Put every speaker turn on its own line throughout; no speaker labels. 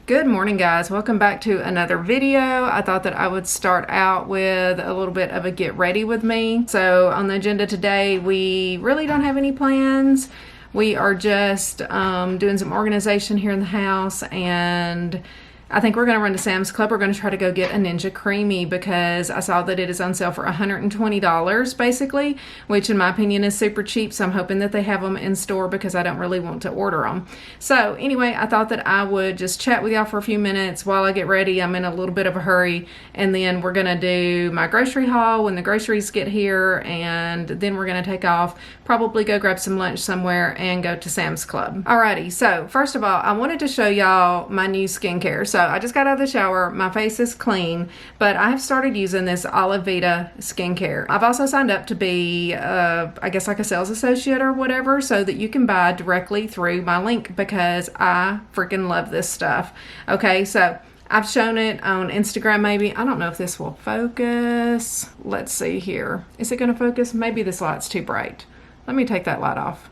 Good morning, guys. Welcome back to another video. I thought that I would start out with a little bit of a get ready with me. So on the agenda today, we really don't have any plans. We are just doing some organization here in the house, and I think we're going to run to Sam's Club. We're going to try to go get a Ninja Creamy because I saw that it is on sale for $120 basically, which in my opinion is super cheap. So I'm hoping that they have them in store because I don't really want to order them. So anyway, I thought that I would just chat with y'all for a few minutes while I get ready. I'm in a little bit of a hurry, and then we're going to do my grocery haul when the groceries get here, and then we're going to take off, probably go grab some lunch somewhere and go to Sam's Club. Alrighty, so first of all, I wanted to show y'all my new skincare. So I just got out of the shower. My face is clean, but I have started using this Oiveda skincare. I've also signed up to be, I guess like a sales associate or whatever, so that you can buy directly through my link because I freaking love this stuff. Okay, so I've shown it on Instagram maybe. I don't know if this will focus. Let's see here. Is it going to focus? Maybe this light's too bright. Let me take that light off.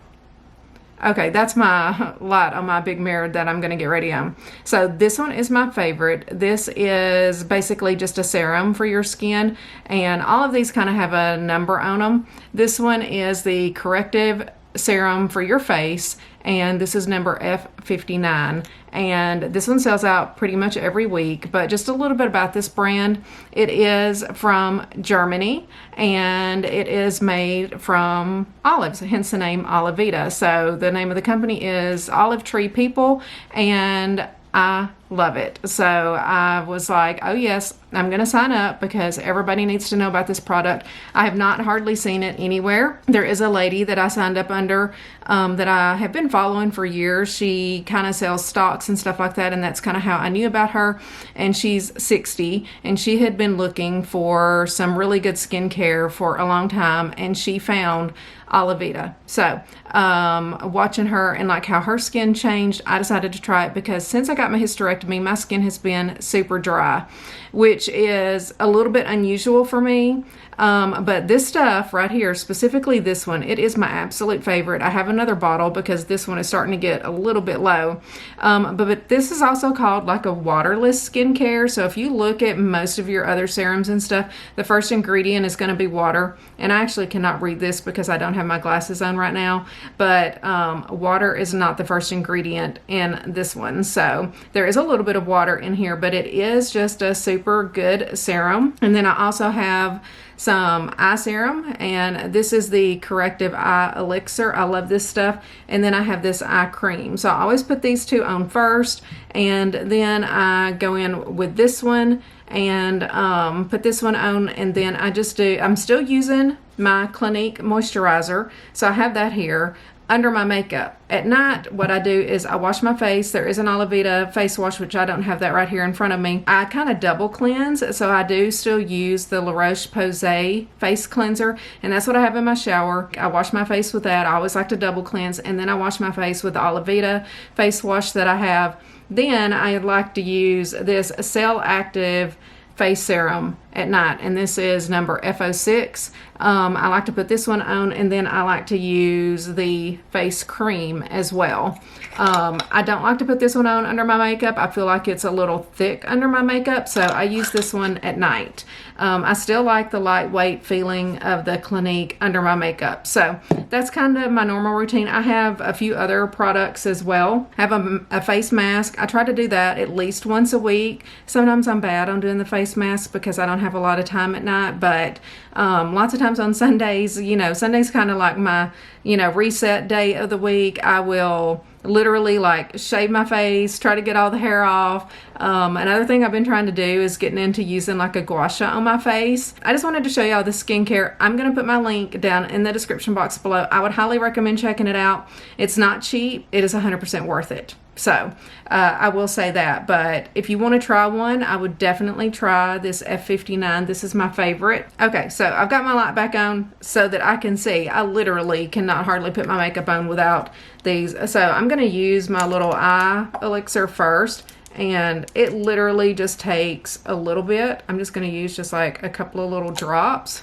Okay, that's my light on my big mirror that I'm going to get ready on. So this one is my favorite. This is basically just a serum for your skin, and all of these kind of have a number on them. This one is the corrective serum for your face, and this is number F59, and this one sells out pretty much every week. But just a little bit about this brand: it is from Germany and it is made from olives, hence the name Oiveda. So the name of the company is Olive Tree People, and I love it. So I was like, oh yes, I'm going to sign up because everybody needs to know about this product. I have not hardly seen it anywhere. There is a lady that I signed up under that I have been following for years. She kind of sells stocks and stuff like that, and that's kind of how I knew about her. And she's 60, and she had been looking for some really good skincare for a long time, and she found Oiveda. So watching her and like how her skin changed, I decided to try it because since I got my hysterectomy, my skin has been super dry, which is a little bit unusual for me. But this stuff right here, specifically this one, it is my absolute favorite. I have another bottle because this one is starting to get a little bit low. But this is also called like a waterless skincare. So if you look at most of your other serums and stuff, the first ingredient is going to be water. And I actually cannot read this because I don't have my glasses on right now. But water is not the first ingredient in this one. So there is a little bit of water in here, but it is just a super good serum. And then I also have some eye serum, and this is the corrective eye elixir. I love this stuff. And then I have this eye cream. So I always put these two on first, and then I go in with this one and put this one on, and then I'm still using my Clinique moisturizer, so I have that here under my makeup. At night, what I do is I wash my face. There is an Oiveda face wash, which I don't have that right here in front of me. I kind of double cleanse, so I do still use the La Roche-Posay face cleanser, and that's what I have in my shower. I wash my face with that. I always like to double cleanse, and then I wash my face with the Oiveda face wash that I have. Then I like to use this Cell Active face serum at night, and this is number F06. I like to put this one on, and then I like to use the face cream as well. I don't like to put this one on under my makeup. I feel like it's a little thick under my makeup, so I use this one at night. I still like the lightweight feeling of the Clinique under my makeup. So that's kind of my normal routine. I have a few other products as well. I have a face mask. I try to do that at least once a week. Sometimes I'm bad on doing the face mask because I don't have a lot of time at night, but lots of times on Sundays, Sunday's kind of like my, reset day of the week. I will literally like shave my face, try to get all the hair off. Another thing I've been trying to do is getting into using like a gua sha on my face. I just wanted to show y'all the skincare. I'm going to put my link down in the description box below. I would highly recommend checking it out. It's not cheap. It is 100% worth it. So I will say that, but if you want to try one, I would definitely try this F59. This is my favorite. Okay, so I've got my light back on so that I can see. I literally cannot hardly put my makeup on without these. So I'm going to use my little eye elixir first, and it literally just takes a little bit. I'm just going to use just like a couple of little drops,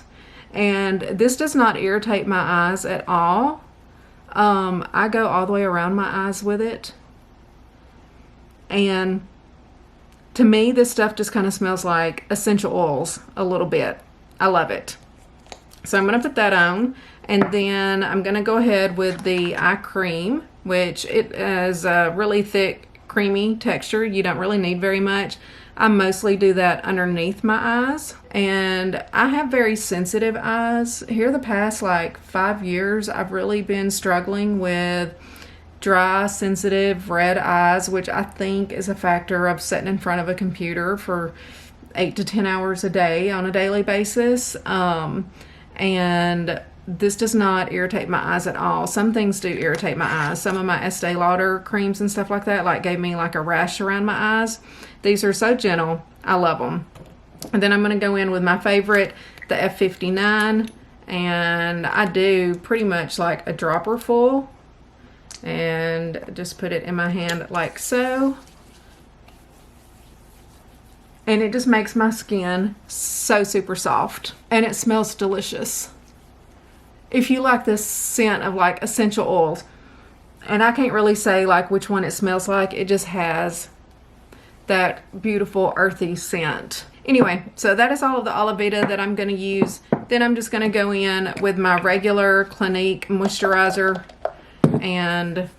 and this does not irritate my eyes at all. I go all the way around my eyes with it. And To me, this stuff just kind of smells like essential oils a little bit. I love it. So I'm going to put that on, and then I'm going to go ahead with the eye cream, which it has a really thick, creamy texture. You don't really need very much. I mostly do that underneath my eyes, and I have very sensitive eyes. Here the past like 5 years, I've really been struggling with dry, sensitive, red eyes, which I think is a factor of sitting in front of a computer for 8 to 10 hours a day on a daily basis. And this does not irritate my eyes at all. Some things do irritate my eyes. Some of my Estee Lauder creams and stuff like that like gave me like a rash around my eyes. These are so gentle. I love them. And then I'm going to go in with my favorite, the F59, and I do pretty much like a dropper full, and just put it in my hand like so. And it just makes my skin so super soft, and it smells delicious. If you like this scent of like essential oils, and I can't really say like which one it smells like, it just has that beautiful earthy scent. Anyway, so that is all of the Oiveda that I'm going to use. Then I'm just going to go in with my regular Clinique moisturizer, and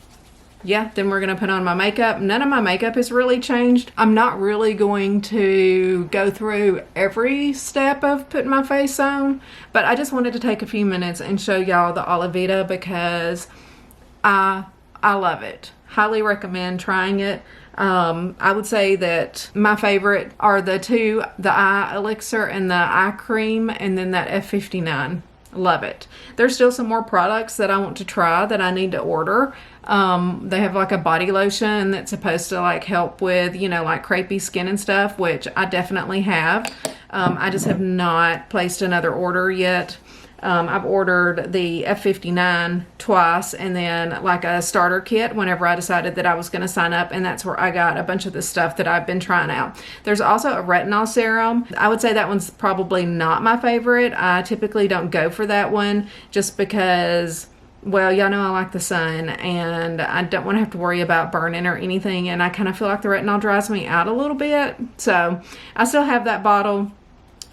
yeah, then we're going to put on my makeup. None of my makeup has really changed. I'm not really going to go through every step of putting my face on, but I just wanted to take a few minutes and show y'all the Oiveda because I love it. Highly recommend trying it. I would say that my favorite are the two, the eye elixir and the eye cream, and then that F59. Love it. There's still some more products that I want to try that I need to order. They have like a body lotion that's supposed to like help with, you know, like crepey skin and stuff, which I definitely have. I just have not placed another order yet. I've ordered the F59 twice, and then like a starter kit whenever I decided that I was going to sign up, and that's where I got a bunch of the stuff that I've been trying out. There's also a retinol serum. I would say that one's probably not my favorite. I typically don't go for that one just because, well, y'all know I like the sun, and I don't want to have to worry about burning or anything, and I kind of feel like the retinol dries me out a little bit. So I still have that bottle.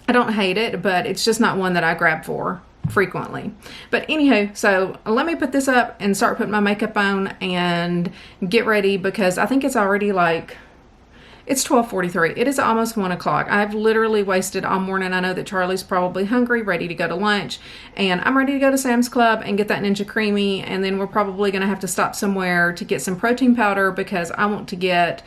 I don't hate it, but it's just not one that I grab for frequently. But anyhow, so let me put this up and start putting my makeup on and get ready, because I think it's already like, it's 12:43. It is almost 1 o'clock. I've literally wasted all morning. I know that Charlie's probably hungry, ready to go to lunch, and I'm ready to go to Sam's Club and get that Ninja Creamy, and then we're probably going to have to stop somewhere to get some protein powder, because I want to get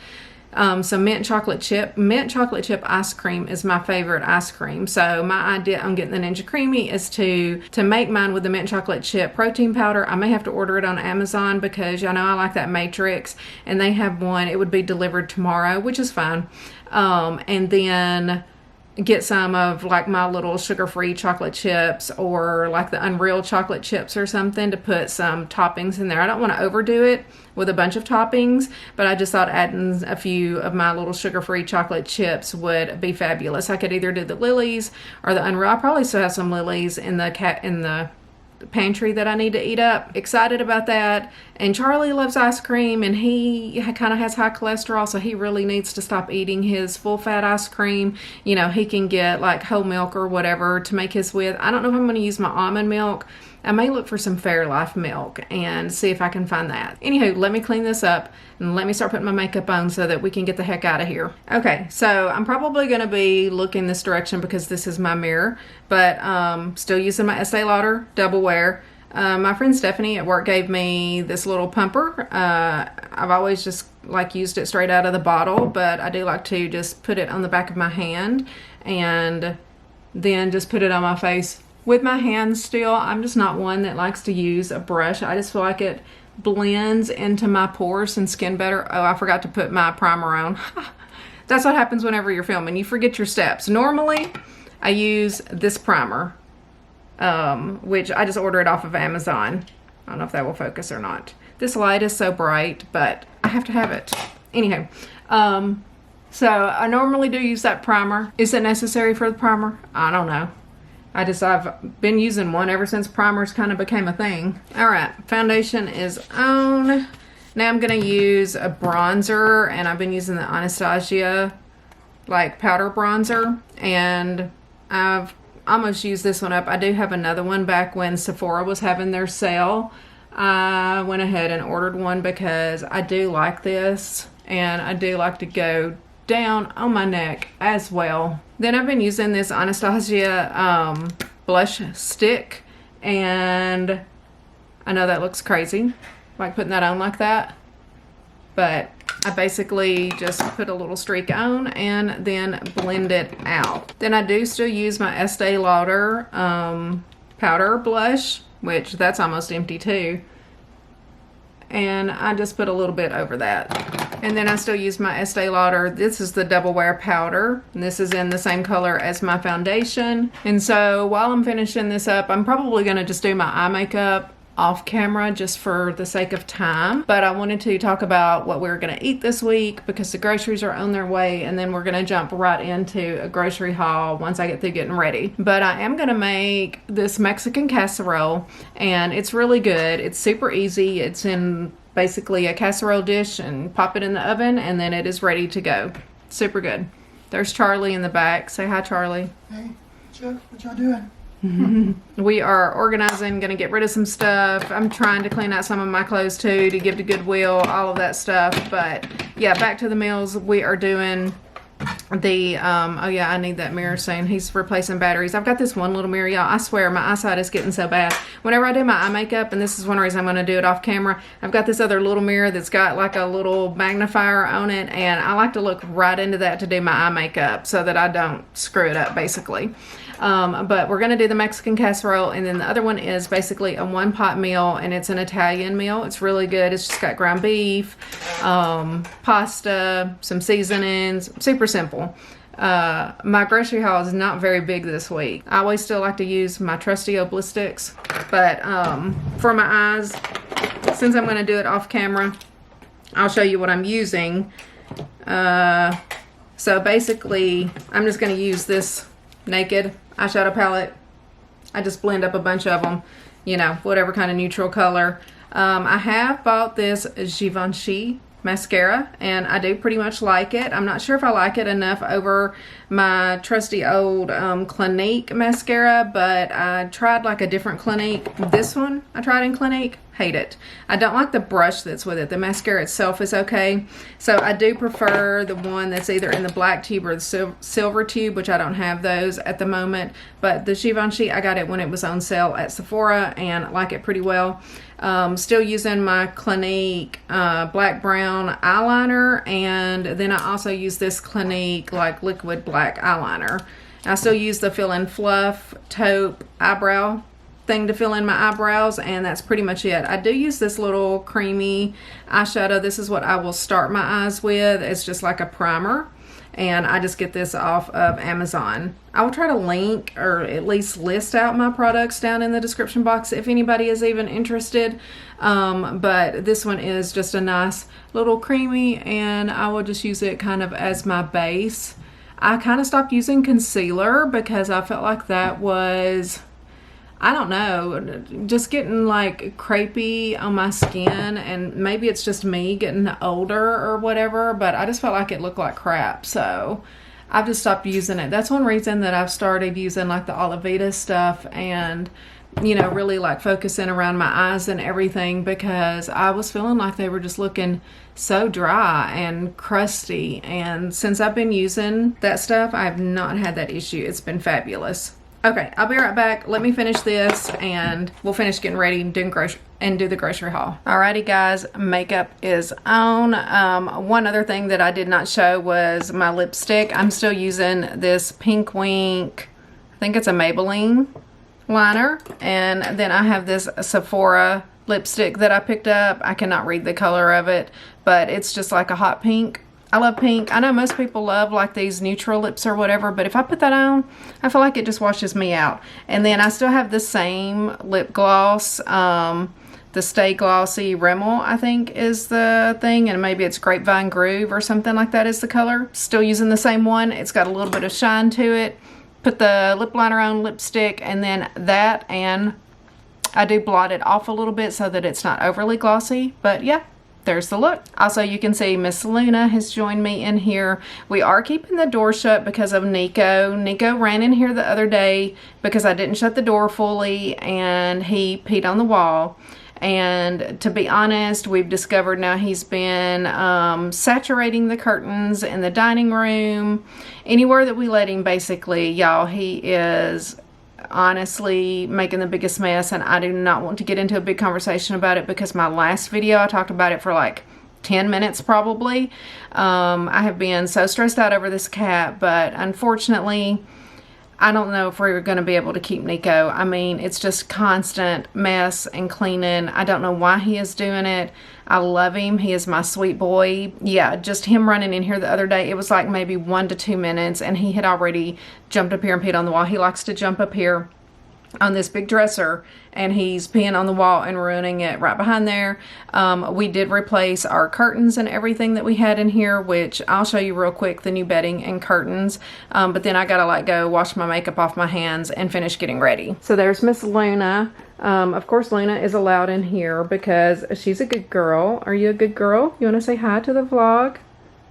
some mint chocolate chip. Mint chocolate chip ice cream is my favorite ice cream. So my idea on getting the Ninja Creamy is to make mine with the mint chocolate chip protein powder. I may have to order it on Amazon because y'all know I like that Matrix, and they have one. It would be delivered tomorrow, which is fine. And then get some of like my little sugar-free chocolate chips, or like the Unreal chocolate chips or something, to put some toppings in there. I don't want to overdo it with a bunch of toppings, but I just thought adding a few of my little sugar-free chocolate chips would be fabulous. I could either do the Lily's or the Unreal. I probably still have some Lily's in the pantry that I need to eat up. Excited about that. And Charlie loves ice cream, and he kind of has high cholesterol, so he really needs to stop eating his full fat ice cream. You know, he can get like whole milk or whatever to make his with. I don't know if I'm going to use my almond milk. I may look for some Fairlife milk and see if I can find that. Anywho, let me clean this up and let me start putting my makeup on so that we can get the heck out of here. Okay, so I'm probably going to be looking this direction because this is my mirror, but still using my Estee Lauder Double Wear. My friend Stephanie at work gave me this little pumper. I've always just like used it straight out of the bottle, but I do like to just put it on the back of my hand and then just put it on my face with my hands still. I'm just not one that likes to use a brush. I just feel like it blends into my pores and skin better. Oh, I forgot to put my primer on. That's what happens whenever you're filming. You forget your steps. Normally, I use this primer, which I just ordered off of Amazon. I don't know if that will focus or not. This light is so bright, but I have to have it. Anyhow, so I normally do use that primer. Is it necessary for the primer? I don't know. I've been using one ever since primers kind of became a thing. All right, foundation is on. Now I'm going to use a bronzer, and I've been using the Anastasia like powder bronzer, and I've almost used this one up. I do have another one back when Sephora was having their sale. I went ahead and ordered one because I do like this, and I do like to go down on my neck as well. Then I've been using this Anastasia blush stick, and I know that looks crazy, like putting that on like that, but I basically just put a little streak on and then blend it out. Then I do still use my Estee Lauder powder blush, which that's almost empty too. And I just put a little bit over that. And then I still use my Estee Lauder. This is the Double Wear powder. And this is in the same color as my foundation. And so while I'm finishing this up, I'm probably gonna just do my eye makeup off camera just for the sake of time. But I wanted to talk about what we're gonna eat this week because the groceries are on their way, and then we're gonna jump right into a grocery haul once I get through getting ready. But I am gonna make this Mexican casserole, and it's really good. It's super easy. It's in basically a casserole dish, and pop it in the oven, and then it is ready to go. Super good. There's Charlie in the back. Say hi, Charlie.
Hey, Chuck, what y'all doing?
We are organizing, gonna get rid of some stuff. I'm trying to clean out some of my clothes too to give to Goodwill, all of that stuff. But yeah, back to the meals. We are doing the oh yeah, I need that mirror soon. He's replacing batteries. I've got this one little mirror, y'all. I swear my eyesight is getting so bad. Whenever I do my eye makeup, and this is one reason I'm going to do it off camera, I've got this other little mirror that's got like a little magnifier on it, and I like to look right into that to do my eye makeup so that I don't screw it up basically. But we're going to do the Mexican casserole, and then the other one is basically a one-pot meal, and it's an Italian meal. It's really good. It's just got ground beef, pasta, some seasonings, super simple. My grocery haul is not very big this week. I always still like to use my trusty old bliss sticks, but for my eyes, since I'm going to do it off camera, I'll show you what I'm using. So basically, I'm just going to use this Naked eyeshadow palette. I just blend up a bunch of them, you know, whatever kind of neutral color. I have bought this Givenchy mascara, and I do pretty much like it. I'm not sure if I like it enough over my trusty old Clinique mascara, but I tried like a different Clinique. This one I tried in Clinique. Hate it. I don't like the brush that's with it. The mascara itself is okay. So I do prefer the one that's either in the black tube or the silver tube, which I don't have those at the moment. But the Givenchy, I got it when it was on sale at Sephora, and I like it pretty well. Still using my Clinique black brown eyeliner, and then I also use this Clinique like liquid black eyeliner. I still use the Fill in Fluff taupe eyebrow thing to fill in my eyebrows, and that's pretty much it. I do use this little creamy eyeshadow. This is what I will start my eyes with. It's just like a primer, and I just get this off of Amazon. I will try to link or at least list out my products down in the description box if anybody is even interested. But this one is just a nice little creamy, and I will just use it kind of as my base. I kind of stopped using concealer because I felt like that was, I don't know, just getting like crepey on my skin, and maybe it's just me getting older or whatever, but I just felt like it looked like crap, so I've just stopped using it. That's one reason that I've started using like the Oiveda stuff, and you know, really like focusing around my eyes and everything, because I was feeling like they were just looking so dry and crusty, and since I've been using that stuff, I've not had that issue. It's been fabulous. Okay, I'll be right back. Let me finish this, and we'll finish getting ready and do the grocery haul. Alrighty guys, makeup is on. One other thing that I did not show was my lipstick. I'm still using this Pink Wink, I think it's a Maybelline liner, and then I have this Sephora lipstick that I picked up. I cannot read the color of it, but it's just like a hot pink. I love pink. I know most people love like these neutral lips or whatever, but if I put that on, I feel like it just washes me out. And then I still have the same lip gloss, the Stay Glossy Rimmel, I think is the thing, and maybe it's Grapevine Groove or something like that is the color. Still using the same one. It's got a little bit of shine to it. Put the lip liner on, lipstick, and then that, and I do blot it off a little bit so that it's not overly glossy, but yeah. there's the look. Also, you can see Miss Luna has joined me in here. We are keeping the door shut because of Nico. Nico ran in here the other day because I didn't shut the door fully and he peed on the wall. And to be honest, we've discovered now he's been saturating the curtains in the dining room. Anywhere that we let him, basically, y'all, he is honestly making the biggest mess, and I do not want to get into a big conversation about it because my last video I talked about it for like 10 minutes probably. I have been so stressed out over this cat, but unfortunately I don't know if we're going to be able to keep Nico. I mean, it's just constant mess and cleaning. I don't know why he is doing it. I love him. He is my sweet boy. Yeah, just him running in here the other day, it was like maybe 1 to 2 minutes, and he had already jumped up here and peed on the wall. He likes to jump up here on this big dresser, and he's peeing on the wall and ruining it right behind there. We did replace our curtains and everything that we had in here, which I'll show you real quick, the new bedding and curtains. But then I gotta like go wash my makeup off my hands and finish getting ready. So there's Miss Luna. Of course Luna is allowed in here because she's a good girl. Are you a good girl? You want to say hi to the vlog?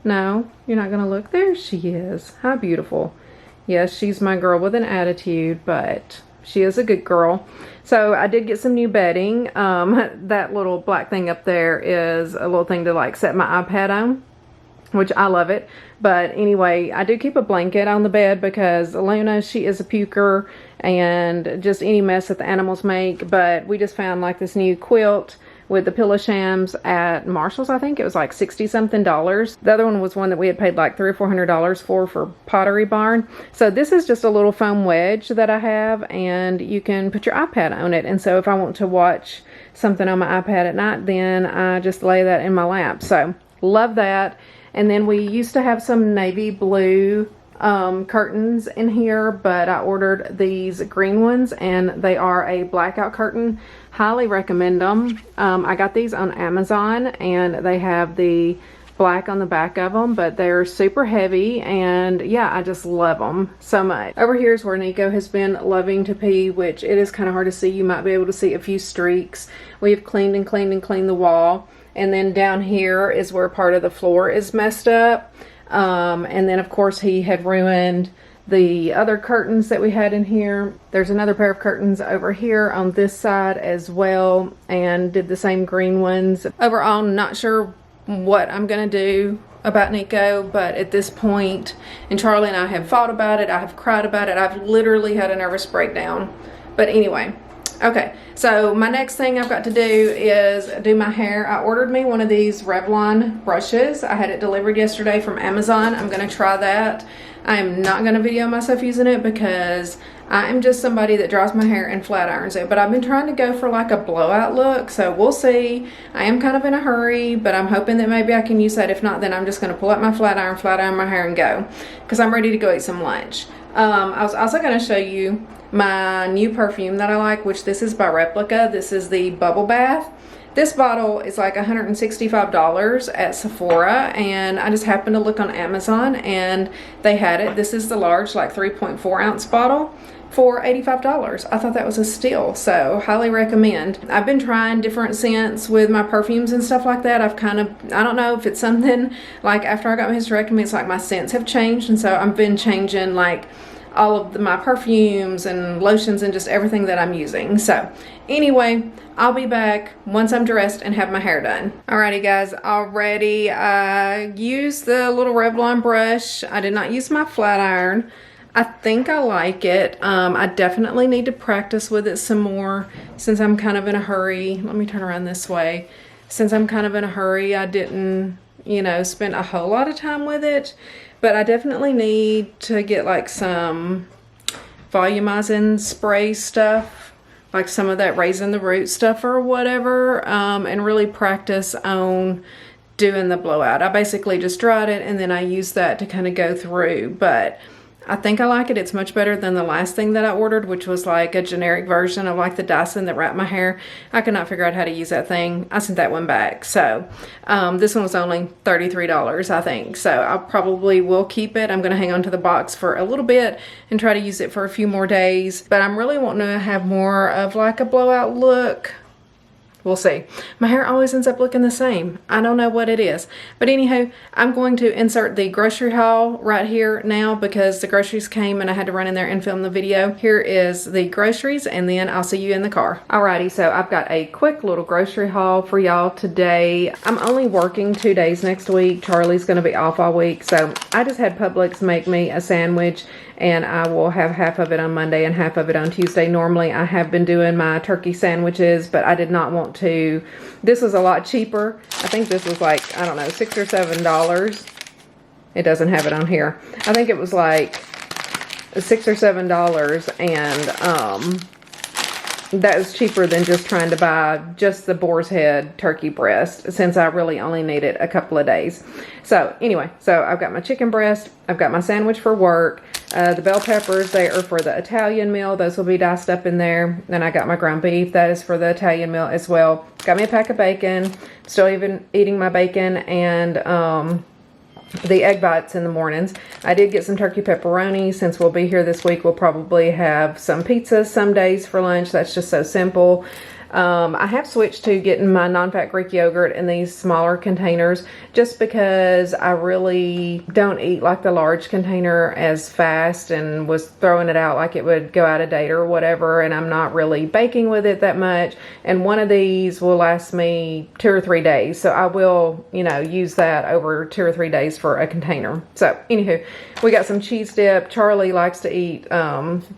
No, you're not gonna look? There she is. How beautiful. Yes, she's my girl with an attitude, but she is a good girl. So I did get some new bedding. That little black thing up there is a little thing to like set my iPad on, which I love it. But anyway, I do keep a blanket on the bed because Luna, she is a puker and just any mess that the animals make. But we just found like this new quilt with the pillow shams at Marshall's. I think it was like $60 something. The other one was one that we had paid like $300 or $400 for Pottery Barn. So this is just a little foam wedge that I have, and you can put your iPad on it. And so if I want to watch something on my iPad at night, then I just lay that in my lap. So love that. And then we used to have some navy blue curtains in here, but I ordered these green ones and they are a blackout curtain. Highly recommend them. I got these on Amazon and they have the black on the back of them, but they're super heavy, and yeah, I just love them so much. Over here is where Nico has been loving to pee, which it is kind of hard to see. You might be able to see a few streaks. We've cleaned and cleaned and cleaned the wall, and then down here is where part of the floor is messed up. And then of course he had ruined the other curtains that we had in here. There's another pair of curtains over here on this side as well, and did the same green ones. Overall, not sure what I'm gonna do about Nico, but at this point, and Charlie and I have fought about it, I have cried about it, I've literally had a nervous breakdown. But anyway, okay, so my next thing I've got to do is do my hair. I ordered me one of these Revlon brushes. I had it delivered yesterday from Amazon. I'm gonna try that. I am not gonna video myself using it because I am just somebody that dries my hair and flat irons it, but I've been trying to go for like a blowout look, so we'll see. I am kind of in a hurry, but I'm hoping that maybe I can use that. If not, then I'm just gonna pull out my flat iron my hair and go, because I'm ready to go eat some lunch. I was also gonna show you my new perfume that I like, which this is by Replica. This is the Bubble Bath. This bottle is like $165 at Sephora, and I just happened to look on Amazon and they had it. This is the large, like 3.4 ounce bottle for $85. I thought that was a steal, so highly recommend. I've been trying different scents with my perfumes and stuff like that. I don't know if it's something like after I got my hysterectomy, it's like my scents have changed, and so I've been changing like all of my perfumes and lotions and just everything that I'm using. So anyway, I'll be back once I'm dressed and have my hair done. Alrighty guys, already I used the little Revlon brush. I did not use my flat iron. I think I like it. I definitely need to practice with it some more since I'm kind of in a hurry. Let me turn around this way. Since I'm kind of in a hurry, I didn't, you know, spend a whole lot of time with it. But I definitely need to get like some volumizing spray stuff, like some of that raising the root stuff or whatever, and really practice on doing the blowout. I basically just dried it and then I used that to kind of go through, but I think I like it. It's much better than the last thing that I ordered, which was like a generic version of like the Dyson that wrapped my hair. I could not figure out how to use that thing. I sent that one back. So this one was only $33, I think. So I probably will keep it. I'm going to hang on to the box for a little bit and try to use it for a few more days. But I'm really wanting to have more of like a blowout look We'll see. My hair always ends up looking the same. I don't know what it is. But anyhow, I'm going to insert the grocery haul right here now because the groceries came and I had to run in there and film the video. Here is the groceries and then I'll see you in the car. Alrighty, so I've got a quick little grocery haul for y'all today. I'm only working 2 days next week. Charlie's going to be off all week. So I just had Publix make me a sandwich and I will have half of it on Monday and half of it on Tuesday. Normally I have been doing my turkey sandwiches, but I did not want to. This was a lot cheaper. I think this was like, I don't know, $6 or $7. It doesn't have it on here. I think it was like $6 or $7 and that was cheaper than just trying to buy just the boar's head turkey breast since I really only need it a couple of days. So anyway, so I've got my chicken breast, I've got my sandwich for work, the bell peppers, they are for the Italian meal. Those will be diced up in there. Then I got my ground beef, that is for the Italian meal as well. Got me a pack of bacon, still even eating my bacon and the egg bites in the mornings. I did get some turkey pepperoni. Since we'll be here this week, we'll probably have some pizzas some days for lunch. That's just so simple. I have switched to getting my non-fat Greek yogurt in these smaller containers just because I really don't eat like the large container as fast and was throwing it out like it would go out of date or whatever, and I'm not really baking with it that much, and one of these will last me 2 or 3 days, so I will, you know, use that over 2 or 3 days for a container. So anywho, we got some cheese dip. Charlie likes to eat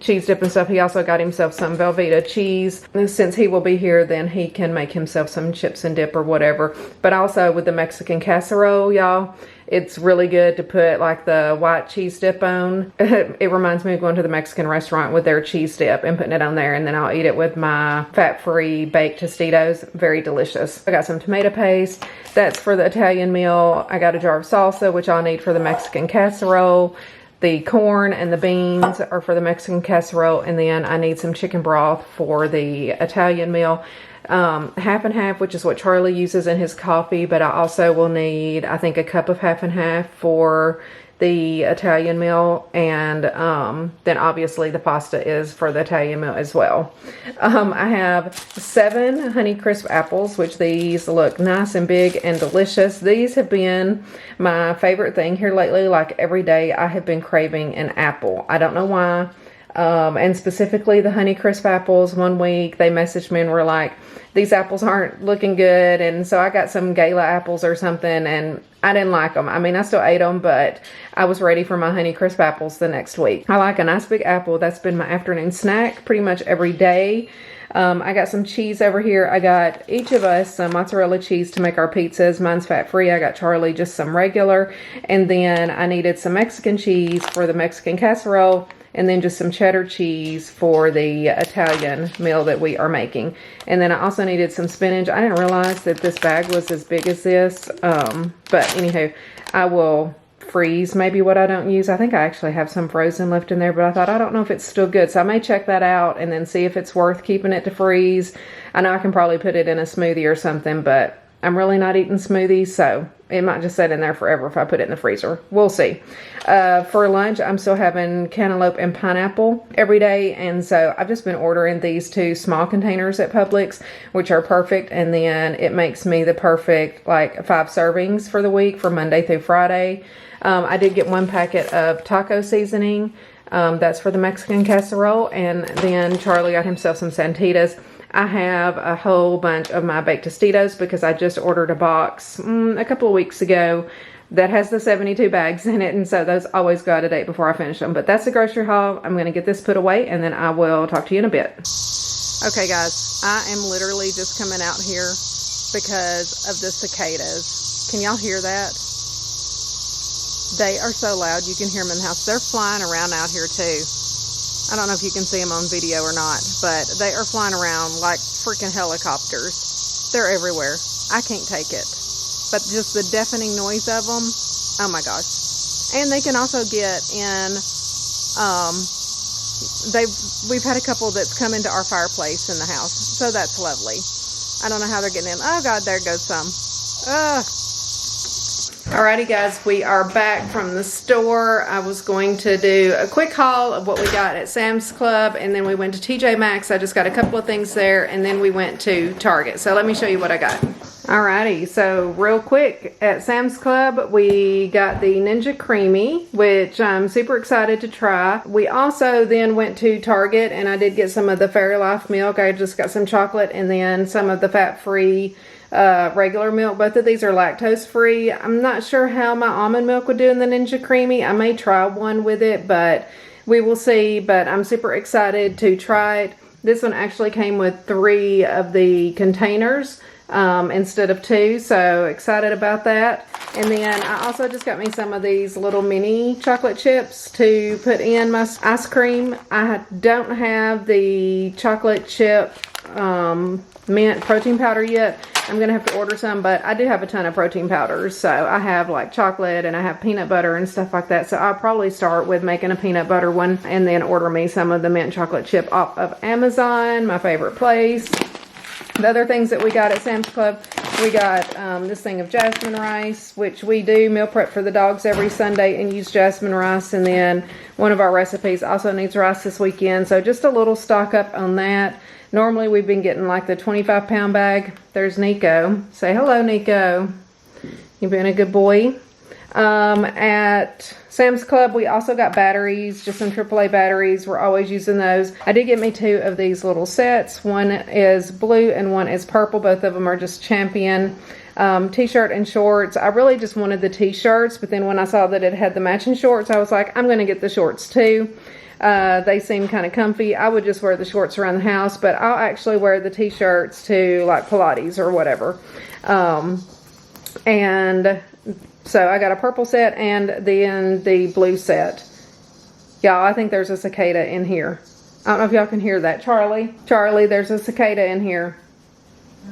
cheese dip and stuff. He also got himself some Velveeta cheese, and since he will be here, then he can make himself some chips and dip or whatever. But also with the Mexican casserole, y'all, it's really good to put like the white cheese dip on. It reminds me of going to the Mexican restaurant with their cheese dip and putting it on there, and then I'll eat it with my fat-free baked Tostitos. Very delicious. I got some tomato paste. That's for the Italian meal. I got a jar of salsa, which I'll need for the Mexican casserole. The corn and the beans are for the Mexican casserole, and then I need some chicken broth for the Italian meal. Half and half, which is what Charlie uses in his coffee, but I also will need, I think, a cup of half and half for the Italian meal, and then obviously the pasta is for the Italian meal as well. I have 7 Honeycrisp apples, which these look nice and big and delicious. These have been my favorite thing here lately. Like every day I have been craving an apple. I don't know why. And specifically the Honeycrisp apples. One week they messaged me and were like, these apples aren't looking good, and so I got some Gala apples or something, and I didn't like them. I mean, I still ate them, but I was ready for my Honeycrisp apples the next week. I like a nice big apple. That's been my afternoon snack pretty much every day. I got some cheese over here. I got each of us some mozzarella cheese to make our pizzas. Mine's fat-free. I got Charlie just some regular, and then I needed some Mexican cheese for the Mexican casserole, and then just some cheddar cheese for the Italian meal that we are making. And then I also needed some spinach. I didn't realize that this bag was as big as this. But anyhow, I will freeze maybe what I don't use. I think I actually have some frozen left in there, but I thought, I don't know if it's still good. So I may check that out and then see if it's worth keeping it to freeze. I know I can probably put it in a smoothie or something, but I'm really not eating smoothies, so it might just sit in there forever if I put it in the freezer. We'll see. For lunch, I'm still having cantaloupe and pineapple every day, and so I've just been ordering these 2 small containers at Publix, which are perfect, and then it makes me the perfect, like, 5 servings for the week for Monday through Friday. I did get 1 packet of taco seasoning. That's for the Mexican casserole, and then Charlie got himself some Santitas. I have a whole bunch of my baked Tostitos because I just ordered a box a couple of weeks ago that has the 72 bags in it, and so those always go out of date before I finish them. But that's the grocery haul. I'm going to get this put away, and then I will talk to you in a bit. Okay, guys, I am literally just coming out here because of the cicadas. Can y'all hear that? They are so loud you can hear them in the house. They're flying around out here too. I don't know if you can see them on video or not, but they are flying around like freaking helicopters. They're everywhere. I can't take it. But just the deafening noise of them, oh my gosh. And they can also get in, we've had a couple that's come into our fireplace in the house, so that's lovely. I don't know how they're getting in. Oh God, there goes some. Ugh. Alrighty guys, we are back from the store. I was going to do a quick haul of what we got at Sam's Club, and then we went to TJ Maxx. I just got a couple of things there, and then we went to Target. So let me show you what I got. Alrighty, so real quick, at Sam's Club, we got the Ninja Creamy, which I'm super excited to try. We also then went to Target, and I did get some of the Fairy Life milk. I just got some chocolate, and then some of the fat-free regular milk. Both of these are lactose free. I'm not sure how my almond milk would do in the Ninja Creamy. I may try one with it, but we will see. But I'm super excited to try it. This one actually came with 3 of the containers instead of 2, so excited about that. And then I also just got me some of these little mini chocolate chips to put in my ice cream. I don't have the chocolate chip mint protein powder yet. I'm gonna have to order some, but I do have a ton of protein powders. So I have like chocolate and I have peanut butter and stuff like that. So I'll probably start with making a peanut butter one and then order me some of the mint chocolate chip off of Amazon, my favorite place. The other things that we got at Sam's Club, we got this thing of jasmine rice, which we do meal prep for the dogs every Sunday and use jasmine rice. And then one of our recipes also needs rice this weekend. So just a little stock up on that. Normally we've been getting like the 25-pound bag. There's Nico. Say hello, Nico. You've been a good boy. At Sam's Club, we also got batteries, just some AAA batteries. We're always using those. I did get me 2 of these little sets. One is blue and one is purple. Both of them are just Champion t-shirt and shorts. I really just wanted the t-shirts, but then when I saw that it had the matching shorts, I was like, I'm going to get the shorts too. They seem kind of comfy. I would just wear the shorts around the house, but I'll actually wear the t-shirts to like Pilates or whatever. And so I got a purple set and then the blue set. Y'all, I think there's a cicada in here. I don't know if y'all can hear that. Charlie, there's a cicada in here.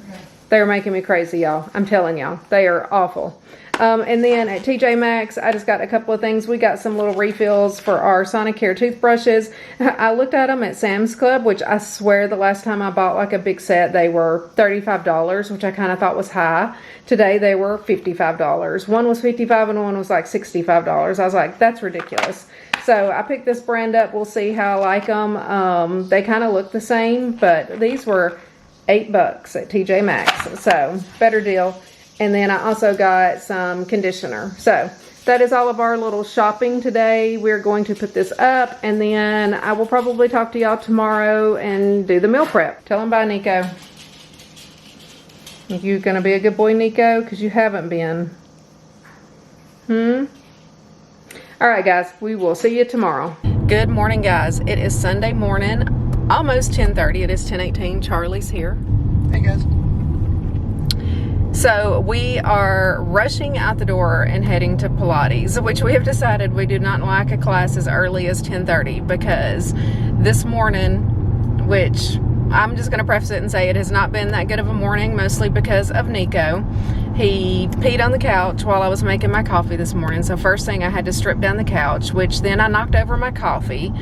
Okay. They're making me crazy, y'all. I'm telling y'all. They are awful. And then at TJ Maxx, I just got a couple of things. We got some little refills for our Sonicare toothbrushes. I looked at them at Sam's Club, which I swear the last time I bought like a big set, they were $35, which I kind of thought was high. Today they were $55. One was $55 and one was like $65. I was like, that's ridiculous. So I picked this brand up. We'll see how I like them. They kind of look the same, but these were $8 at TJ Maxx. So better deal. And then I also got some conditioner. So that is all of our little shopping today. We're going to put this up, and then I will probably talk to y'all tomorrow and do the meal prep. Tell them bye, Nico. You gonna be a good boy, Nico? Because you haven't been. Alright guys, we will see you tomorrow. Good morning guys. It is Sunday morning, almost 10:30. It is 10:18. Charlie's here.
Hey guys.
So we are rushing out the door and heading to Pilates, which we have decided we do not like a class as early as 10:30 because this morning, which I'm just going to preface it and say it has not been that good of a morning, mostly because of Nico. He peed on the couch while I was making my coffee this morning. So first thing I had to strip down the couch, which then I knocked over my coffee.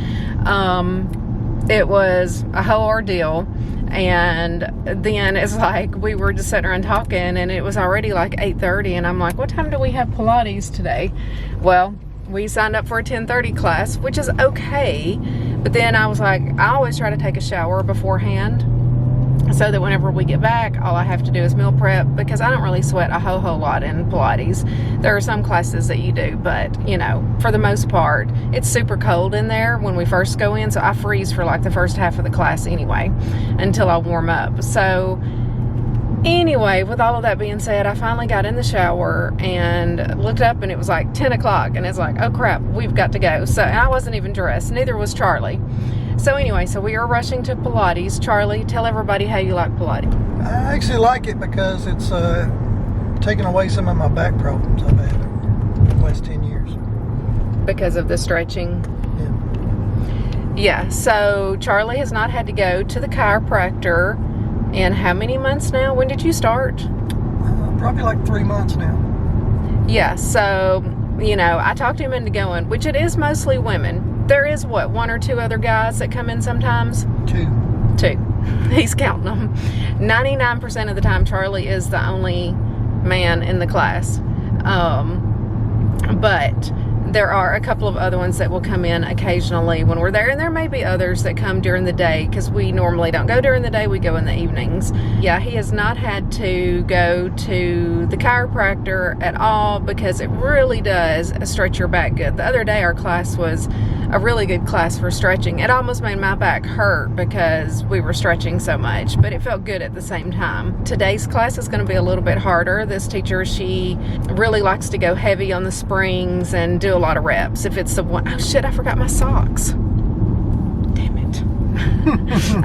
It was a whole ordeal. And then it's like we were just sitting around talking and it was already like 8:30 and I'm like, what time do we have Pilates today? Well, we signed up for a 10:30 class, which is okay, but then I was like, I always try to take a shower beforehand so that whenever we get back, all I have to do is meal prep, because I don't really sweat a whole lot in Pilates. There are some classes that you do, but you know, for the most part, it's super cold in there when we first go in, so I freeze for like the first half of the class anyway, until I warm up. So anyway, with all of that being said, I finally got in the shower and looked up and it was like 10 o'clock and it's like, oh crap, we've got to go. So, and I wasn't even dressed, neither was Charlie. So anyway, so we are rushing to Pilates. Charlie, tell everybody how you like Pilates.
I actually like it because it's taken away some of my back problems I've had over the last 10 years.
Because of the stretching? Yeah, so Charlie has not had to go to the chiropractor in how many months now? When did you start?
Probably like 3 months now.
Yeah, so, you know, I talked him into going, which it is mostly women. There is, what, 1 or 2 other guys that come in sometimes?
2.
He's counting them. 99% of the time, Charlie is the only man in the class. but there are a couple of other ones that will come in occasionally when we're there, and there may be others that come during the day because we normally don't go during the day, we go in the evenings. Yeah, he has not had to go to the chiropractor at all because it really does stretch your back good. The other day our class was a really good class for stretching. It almost made my back hurt because we were stretching so much, but it felt good at the same time. Today's class is going to be a little bit harder. This teacher, she really likes to go heavy on the springs and do a lot of reps. If it's the one, oh shit, I forgot my socks. Damn it.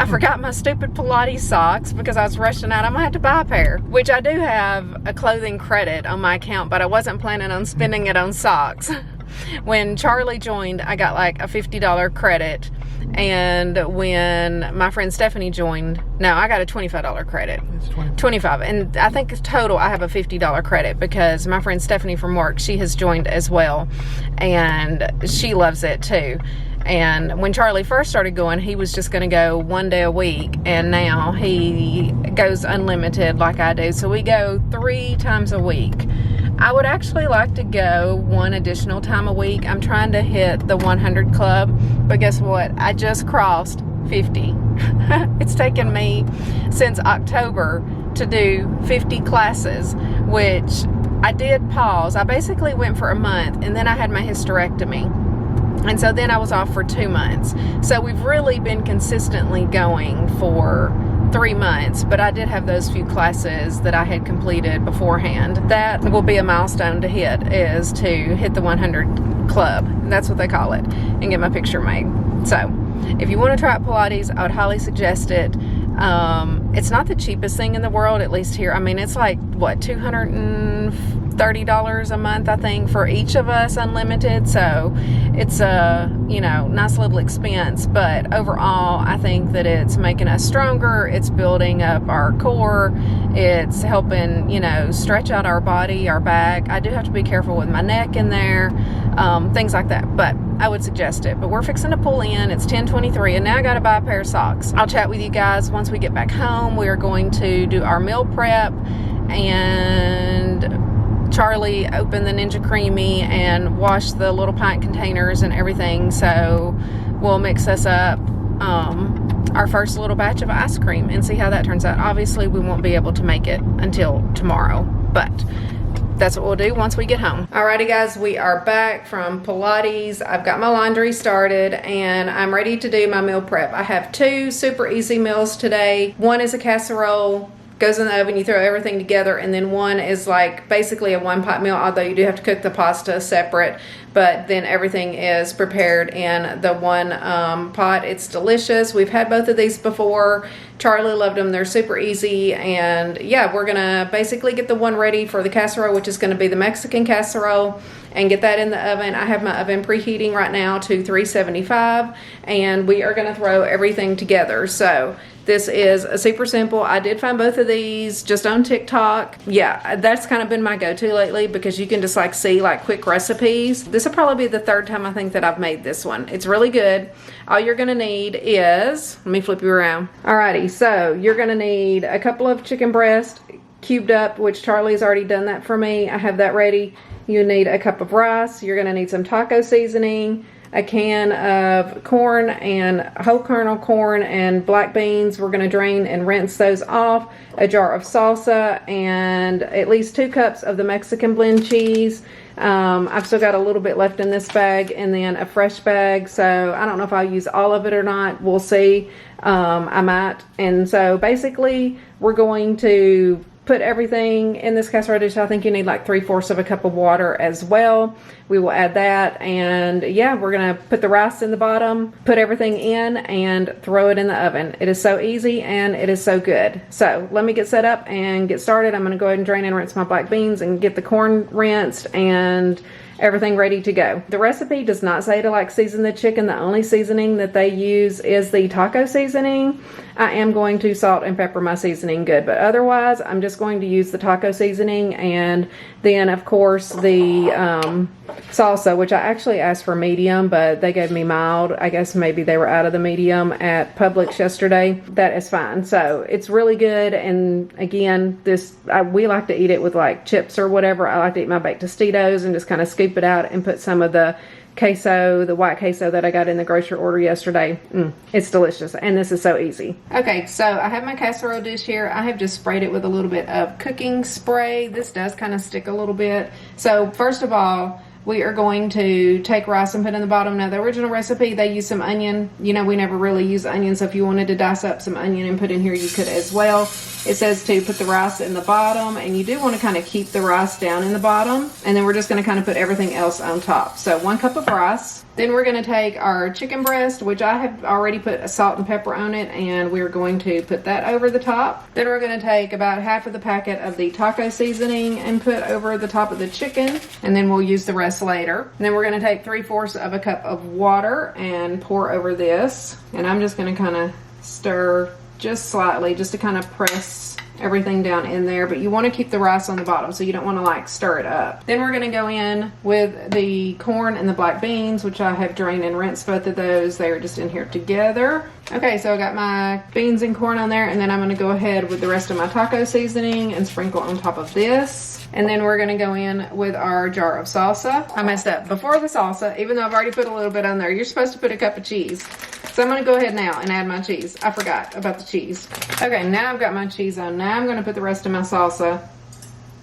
I forgot my stupid Pilates socks because I was rushing out. I'm gonna have to buy a pair, which I do have a clothing credit on my account, but I wasn't planning on spending it on socks. When Charlie joined, I got like a $50 credit, and when my friend Stephanie joined, no, I got a $25 credit.
It's
25, and I think total I have a $50 credit because my friend Stephanie from work, she has joined as well, and she loves it too. And when Charlie first started going, he was just going to go one day a week, and now he goes unlimited like I do, so we go 3 times a week. I would actually like to go one additional time a week. I'm trying to hit the 100 club, but guess what? I just crossed 50. It's taken me since October to do 50 classes, which I did pause. I basically went for a month, and then I had my hysterectomy. And so then I was off for 2 months. So we've really been consistently going for 3 months, but I did have those few classes that I had completed beforehand. That will be a milestone to hit, is to hit the 100 club. That's what they call it, and get my picture made. So if you want to try out Pilates, I would highly suggest it. It's not the cheapest thing in the world, at least here. I mean, it's like, what, $230 a month, I think, for each of us, unlimited. So it's a, you know, nice little expense, but overall I think that it's making us stronger. It's building up our core. It's helping, you know, stretch out our body, our back. I do have to be careful with my neck in there, things like that, but I would suggest it. But we're fixing to pull in. It's 10:23, and now I gotta buy a pair of socks. I'll chat with you guys once we get back home. We are going to do our meal prep, and Charlie opened the Ninja Creamy and washed the little pint containers and everything, so we'll mix us up our first little batch of ice cream and see how that turns out. Obviously we won't be able to make it until tomorrow, but that's what we'll do once we get home. Alrighty guys, we are back from Pilates. I've got my laundry started and I'm ready to do my meal prep. I have 2 super easy meals today. One is a casserole, goes in the oven, you throw everything together, and then one is like basically a 1-pot meal, although you do have to cook the pasta separate, but then everything is prepared in the one pot. It's delicious. We've had both of these before. Charlie loved them. They're super easy, and yeah, we're gonna basically get the one ready for the casserole, which is gonna be the Mexican casserole, and get that in the oven. I have my oven preheating right now to 375, and we are gonna throw everything together. So this is a super simple. I did find both of these just on TikTok. Yeah, that's kind of been my go-to lately because you can just like see like quick recipes. This will probably be the 3rd time I think that I've made this one. It's really good. All you're gonna need is, let me flip you around. Alrighty, so you're gonna need a couple of chicken breasts cubed up, which Charlie's already done that for me. I have that ready. You need a cup of rice. You're gonna need some taco seasoning, a can of corn and whole kernel corn and black beans. We're gonna drain and rinse those off. A jar of salsa and at least 2 cups of the Mexican blend cheese. I've still got a little bit left in this bag, and then a fresh bag, so I don't know if I'll use all of it or not. We'll see. I might. And so basically we're going to put everything in this casserole dish. I think you need like 3/4 of a cup of water as well. We will add that, and yeah, we're gonna put the rice in the bottom, put everything in, and throw it in the oven. It is so easy and it is so good. So let me get set up and get started. I'm gonna go ahead and drain and rinse my black beans and get the corn rinsed and everything ready to go. The recipe does not say to like season the chicken. The only seasoning that they use is the taco seasoning. I am going to salt and pepper my seasoning good, but otherwise I'm just going to use the taco seasoning, and then of course the salsa, which I actually asked for medium, but they gave me mild. I guess maybe they were out of the medium at Publix yesterday. That is fine. So it's really good. And again, we like to eat it with like chips or whatever. I like to eat my baked Tostitos and just kind of scoop it out and put some of the queso, the white queso that I got in the grocery order yesterday. It's delicious, and this is so easy. Okay, so I have my casserole dish here. I have just sprayed it with a little bit of cooking spray. This does kind of stick a little bit. So first of all, we are going to take rice and put in the bottom. Now, the original recipe, they use some onion. You know, we never really use onion, so if you wanted to dice up some onion and put in here, you could as well. It says to put the rice in the bottom, and you do want to kind of keep the rice down in the bottom, and then we're just going to kind of put everything else on top. So 1 cup of rice. Then we're going to take our chicken breast, which I have already put a salt and pepper on it, and we're going to put that over the top. Then we're going to take about half of the packet of the taco seasoning and put over the top of the chicken, and then we'll use the rest later. And then we're going to take 3/4 of a cup of water and pour over this, and I'm just going to kind of stir just slightly just to kind of press everything down in there, but you want to keep the rice on the bottom, so you don't want to like stir it up. Then we're going to go in with the corn and the black beans, which I have drained and rinsed both of those. They are just in here together. Okay, so I got my beans and corn on there, and then I'm going to go ahead with the rest of my taco seasoning and sprinkle on top of this. And then we're going to go in with our jar of salsa. I messed up. Before the salsa, even though I've already put a little bit on there, you're supposed to put a cup of cheese. So I'm going to go ahead now and add my cheese. I forgot about the cheese. Okay, now I've got my cheese on. Now I'm going to put the rest of my salsa.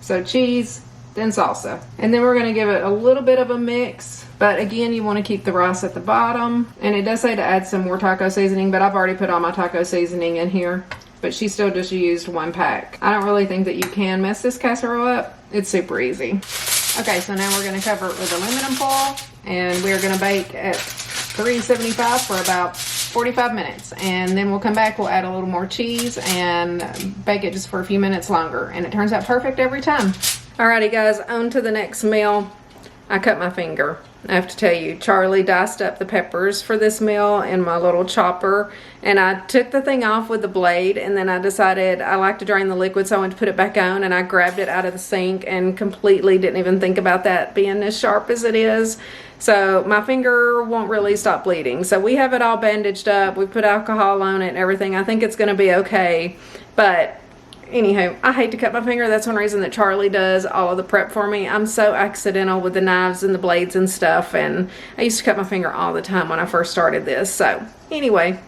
So cheese, then salsa. And then we're going to give it a little bit of a mix. But again, you want to keep the rice at the bottom. And it does say to add some more taco seasoning, but I've already put all my taco seasoning in here. But she still just used 1 pack. I don't really think that you can mess this casserole up. It's super easy. Okay, so now we're going to cover it with aluminum foil. And we're going to bake at 375 for about 45 minutes. And then we'll come back, we'll add a little more cheese and bake it just for a few minutes longer. And it turns out perfect every time. Alrighty guys, on to the next meal. I cut my finger. I have to tell you, Charlie diced up the peppers for this meal in my little chopper, and I took the thing off with the blade, and then I decided I like to drain the liquid, so I went to put it back on, and I grabbed it out of the sink and completely didn't even think about that being as sharp as it is. So my finger won't really stop bleeding. So we have it all bandaged up. We put alcohol on it and everything. I think it's going to be okay, but anyhow, I hate to cut my finger. That's one reason that Charlie does all of the prep for me. I'm so accidental with the knives and the blades and stuff, and I used to cut my finger all the time when I first started this. So anyway,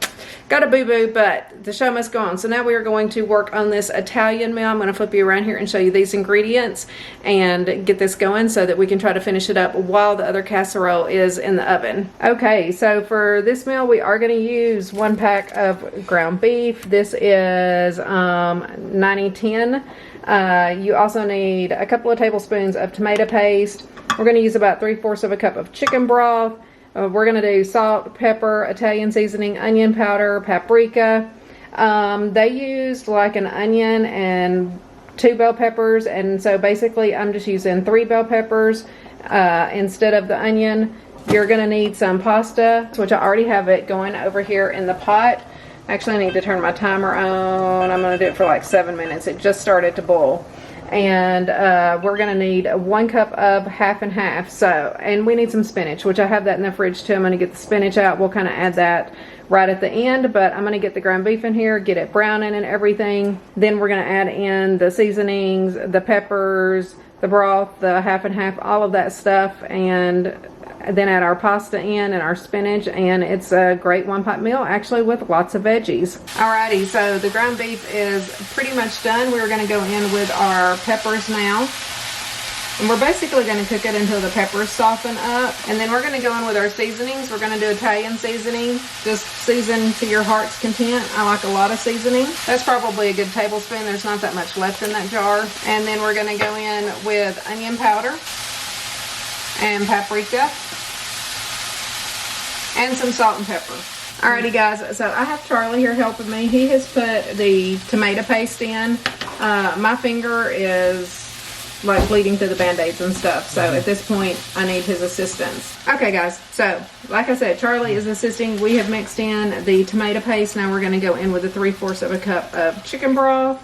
got a boo-boo, but the show must go on. So now we are going to work on this Italian meal. I'm going to flip you around here and show you these ingredients and get this going so that we can try to finish it up while the other casserole is in the oven. Okay, so for this meal, we are going to use 1 pack of ground beef. This is 90-10. You also need a couple of tablespoons of tomato paste. We're going to use about 3/4 of a cup of chicken broth. We're going to do salt, pepper, Italian seasoning, onion powder, paprika. They used like an onion and 2 bell peppers, and so basically I'm just using 3 bell peppers instead of the onion. You're going to need some pasta, which I already have it going over here in the pot. Actually, I need to turn my timer on. I'm going to do it for like 7 minutes. It just started to boil. And we're going to need 1 cup of half and half. So, and we need some spinach, which I have that in the fridge too. I'm going to get the spinach out. We'll kind of add that right at the end, but I'm going to get the ground beef in here, get it browning and everything. Then we're going to add in the seasonings, the peppers, the broth, the half and half, all of that stuff, and then add our pasta in and our spinach, and it's a great one-pot meal actually with lots of veggies. Alrighty, so the ground beef is pretty much done. We're going to go in with our peppers now, and we're basically going to cook it until the peppers soften up, and then we're going to go in with our seasonings. We're going to do Italian seasoning, just season to your heart's content. I like a lot of seasoning. That's probably a good tablespoon. There's not that much left in that jar. And then we're going to go in with onion powder and paprika and some salt and pepper. Alrighty guys, so I have Charlie here helping me. He has put the tomato paste in. My finger is like bleeding through the band-aids and stuff, so at this point I need his assistance. Okay guys, so like I said, Charlie is assisting. We have mixed in the tomato paste. Now we're going to go in with a 3/4 of a cup of chicken broth,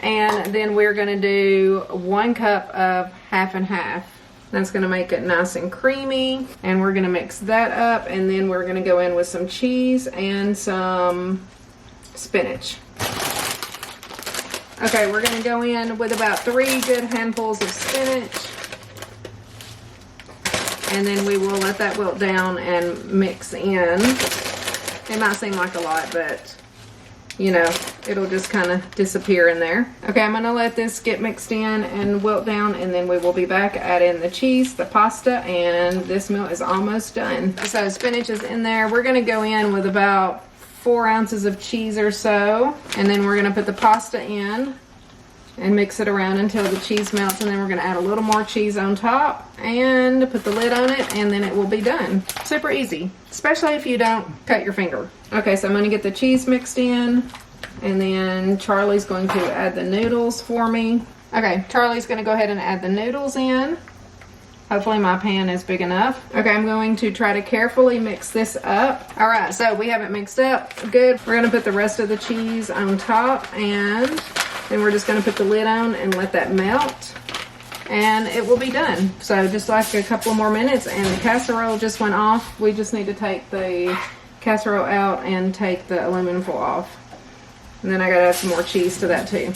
and then we're going to do 1 cup of half and half. That's gonna make it nice and creamy. And we're gonna mix that up, and then we're gonna go in with some cheese and some spinach. Okay, we're gonna go in with about 3 good handfuls of spinach. And then we will let that wilt down and mix in. It might seem like a lot, but you know, it'll just kind of disappear in there. Okay, I'm gonna let this get mixed in and wilt down, and then we will be back, add in the cheese, the pasta, and this meal is almost done. So spinach is in there. We're gonna go in with about 4 ounces of cheese or so, and then we're gonna put the pasta in and mix it around until the cheese melts, and then we're gonna add a little more cheese on top and put the lid on it, and then it will be done. Super easy, especially if you don't cut your finger. Okay, so I'm gonna get the cheese mixed in, and then Charlie's going to add the noodles for me. Okay, Charlie's gonna go ahead and add the noodles in. Hopefully my pan is big enough. Okay, I'm going to try to carefully mix this up. All right, so we have it mixed up. Good. We're gonna put the rest of the cheese on top, and then we're just gonna put the lid on and let that melt, and it will be done. So just like a couple more minutes, and the casserole just went off. We just need to take the casserole out and take the aluminum foil off. And then I gotta add some more cheese to that too.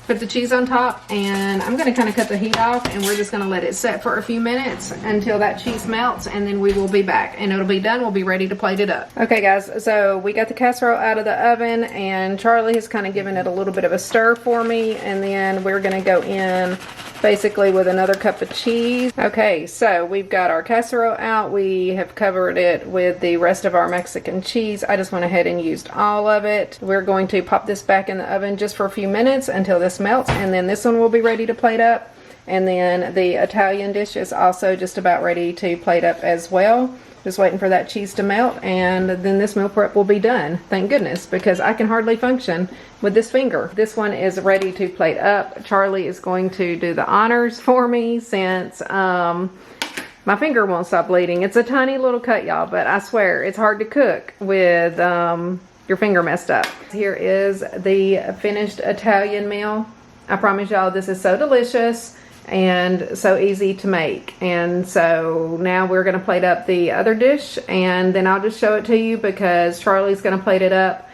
Put the cheese on top, and I'm gonna kind of cut the heat off, and we're just gonna let it set for a few minutes until that cheese melts, and then we will be back and it'll be done. We'll be ready to plate it up. Okay guys, so we got the casserole out of the oven, and Charlie has kind of given it a little bit of a stir for me, and then we're gonna go in basically with another cup of cheese. Okay, so we've got our casserole out. We have covered it with the rest of our Mexican cheese. I just went ahead and used all of it. We're going to pop this back in the oven just for a few minutes until this melts, and then this one will be ready to plate up. And then the Italian dish is also just about ready to plate up as well. Just waiting for that cheese to melt, and then this meal prep will be done. Thank goodness, because I can hardly function with this finger. This one is ready to plate up. Charlie is going to do the honors for me since my finger won't stop bleeding. It's a tiny little cut, y'all, but I swear it's hard to cook with your finger messed up. Here is the finished Italian meal. I promise y'all this is so delicious and so easy to make. And so now we're gonna plate up the other dish, and then I'll just show it to you because Charlie's gonna plate it up,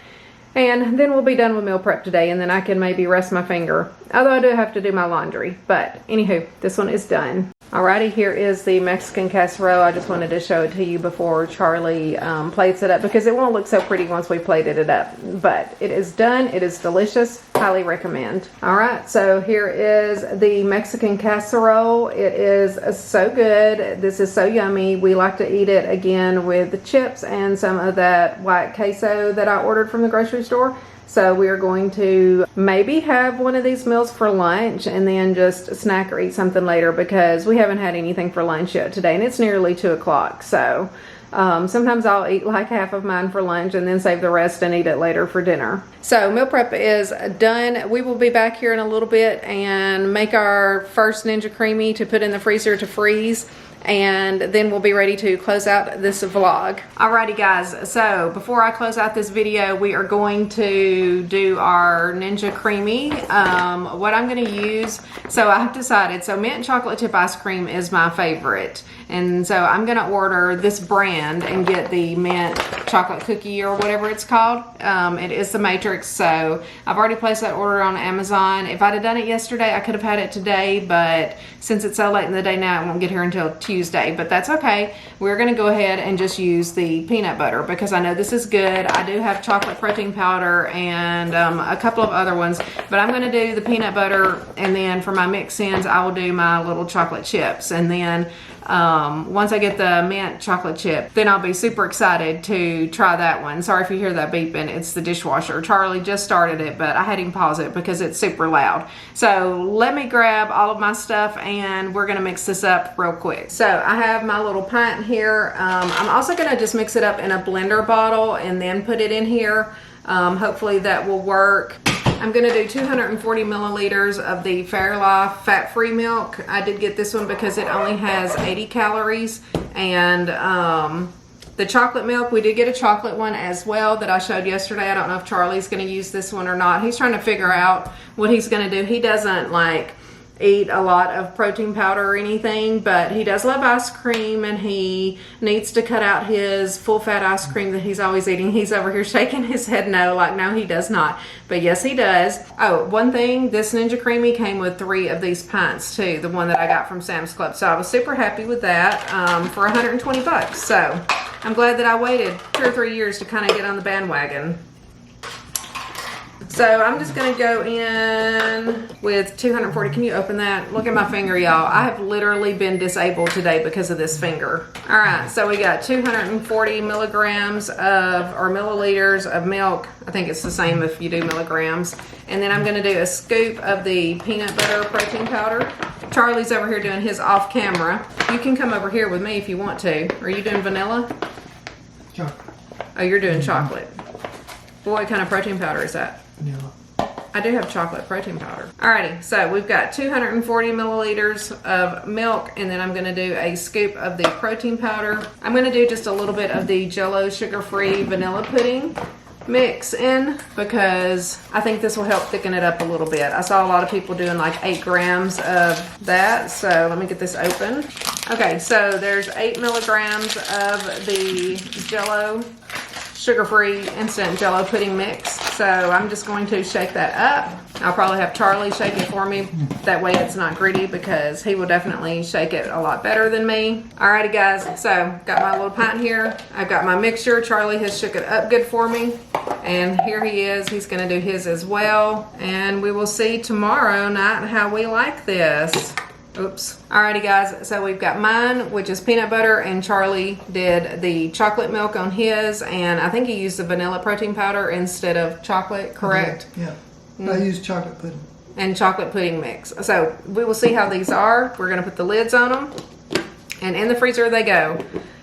and then we'll be done with meal prep today, and then I can maybe rest my finger, although I do have to do my laundry. But anywho, this one is done. Alrighty, here is the Mexican casserole. I just wanted to show it to you before Charlie plates it up, because it won't look so pretty once we plated it up. But it is done. It is delicious. Highly recommend. Alright, so here is the Mexican casserole. It is so good. This is so yummy. We like to eat it again with the chips and some of that white queso that I ordered from the grocery store. So we are going to maybe have one of these meals for lunch and then just snack or eat something later, because we haven't had anything for lunch yet today, and it's nearly 2 o'clock. So sometimes I'll eat like half of mine for lunch and then save the rest and eat it later for dinner. So meal prep is done. We will be back here in a little bit and make our first Ninja Creamy to put in the freezer to freeze, and then we'll be ready to close out this vlog. Alrighty guys, so before I close out this video, we are going to do our Ninja Creamy. What I'm going to use, so I've decided, so mint chocolate chip ice cream is my favorite, and so I'm going to order this brand and get the mint chocolate cookie or whatever it's called. It is the Matrix, so I've already placed that order on Amazon. If I'd have done it yesterday, I could have had it today, but since it's so late in the day now, it won't get here until Tuesday, but that's okay. We're going to go ahead and just use the peanut butter because I know this is good. I do have chocolate protein powder and a couple of other ones, but I'm going to do the peanut butter, and then for my mix-ins, I will do my little chocolate chips. And then once I get the mint chocolate chip, then I'll be super excited to try that one. Sorry if you hear that beeping, it's the dishwasher. Charlie just started it, but I had him pause it because it's super loud. So let me grab all of my stuff and we're gonna mix this up real quick. So I have my little pint here. I'm also gonna just mix it up in a blender bottle and then put it in here. Hopefully that will work. I'm going to do 240 milliliters of the Fairlife fat-free milk. I did get this one because it only has 80 calories. And the chocolate milk, we did get a chocolate one as well that I showed yesterday. I don't know if Charlie's going to use this one or not. He's trying to figure out what he's going to do. He doesn't like eat a lot of protein powder or anything, but he does love ice cream, and he needs to cut out his full-fat ice cream that he's always eating. He's over here shaking his head no, like no he does not, but yes he does. Oh, one thing, this Ninja Creamy came with 3 of these pints too, the one that I got from Sam's Club, so I was super happy with that for 120 bucks. So I'm glad that I waited 2 or 3 years to kind of get on the bandwagon. So I'm just gonna go in with 240. Can you open that? Look at my finger, y'all. I have literally been disabled today because of this finger. All right, so we got 240 milligrams of, or milliliters of milk. I think it's the same if you do milligrams. And then I'm gonna do a scoop of the peanut butter protein powder. Charlie's over here doing his off camera. You can come over here with me if you want to. Are you doing vanilla?
Chocolate.
Oh, you're doing chocolate. Boy, what kind of protein powder is that?
Vanilla.
I do have chocolate protein powder. Alrighty, so we've got 240 milliliters of milk, and then I'm gonna do a scoop of the protein powder. I'm gonna do just a little bit of the Jell-O sugar-free vanilla pudding mix in, because I think this will help thicken it up a little bit. I saw a lot of people doing like 8 grams of that, so let me get this open. Okay, so there's 8 milligrams of the Jell-O sugar-free instant Jell-O pudding mix. So I'm just going to shake that up. I'll probably have Charlie shake it for me. That way it's not gritty, because he will definitely shake it a lot better than me. Alrighty guys, so got my little pint here. I've got my mixture. Charlie has shook it up good for me. And here he is. He's gonna do his as well. And we will see tomorrow night how we like this. Oops. Alrighty guys, so we've got mine, which is peanut butter, and Charlie did the chocolate milk on his, and I think he used the vanilla protein powder instead of chocolate, correct?
Yeah. I use chocolate pudding.
And chocolate pudding mix. So we will see how these are. We're gonna put the lids on them, and in the freezer they go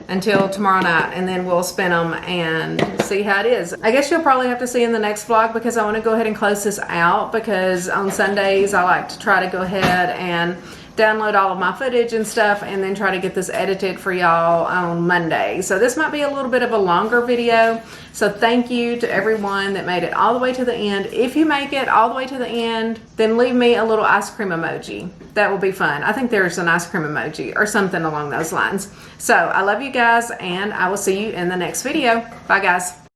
until tomorrow night, and then we'll spin them and see how it is. I guess you'll probably have to see in the next vlog, because I want to go ahead and close this out, because on Sundays I like to try to go ahead and download all of my footage and stuff, and then try to get this edited for y'all on Monday. So this might be a little bit of a longer video. So thank you to everyone that made it all the way to the end. If you make it all the way to the end, then leave me a little ice cream emoji. That will be fun. I think there's an ice cream emoji or something along those lines. So I love you guys, and I will see you in the next video. Bye guys.